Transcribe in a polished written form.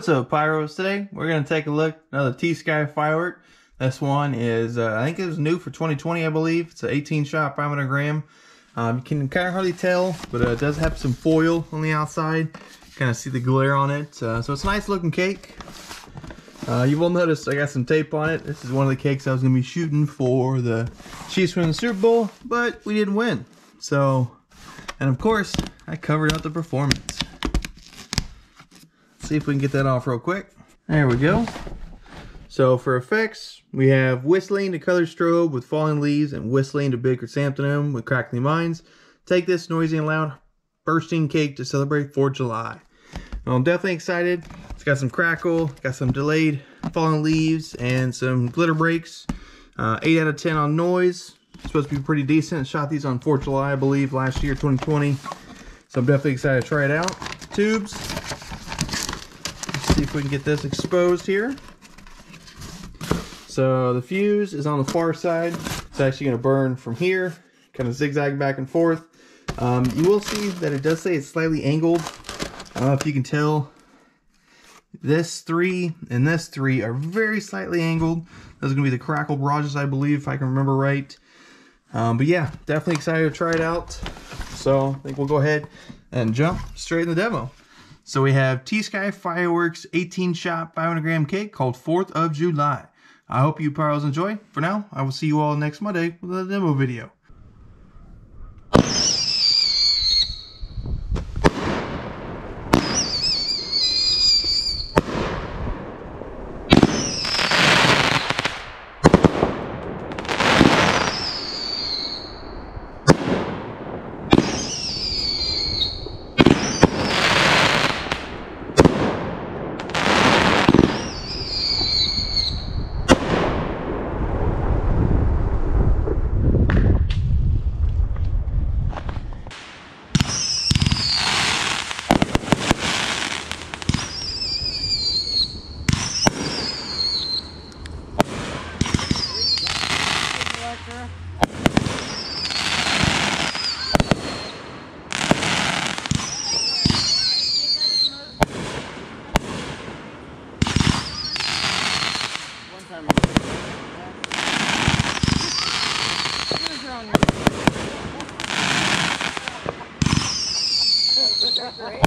What's up, Pyros? Today we're going to take a look at another T-Sky firework. This one is, I think it was new for 2020, I believe. It's an 18 shot, 500 gram. You can kind of hardly tell, but it does have some foil on the outside. Kind of see the glare on it. So it's a nice looking cake. You will notice I got some tape on it. This is one of the cakes I was going to be shooting for the Chiefs win the Super Bowl, but we didn't win. So, and of course, I covered up the performance. Let's see if we can get that off real quick. There we go. So for effects, we have whistling to color strobe with falling leaves and whistling to big chrysanthemum with crackling mines. Take this noisy and loud bursting cake to celebrate 4th of July. Well, I'm definitely excited. It's got some crackle, got some delayed falling leaves, and some glitter breaks. 8 out of 10 on noise. It's supposed to be pretty decent. Shot these on 4th of July, I believe, last year, 2020. So I'm definitely excited to try it out. Tubes. Let's see if we can get this exposed here. So the fuse is on the far side. It's actually going to burn from here, kind of zigzag back and forth. You will see that it does say it's slightly angled. I don't know if you can tell. This 3 and this 3 are very slightly angled. Those are going to be the crackle barrages, I believe, if I can remember right. But yeah, definitely excited to try it out. So I think we'll go ahead and jump straight in the demo. So we have T-Sky Fireworks 18 shot 500 gram cake called 4th of July. I hope you Pyros enjoy. For now, I will see you all next Monday with a demo video. Great.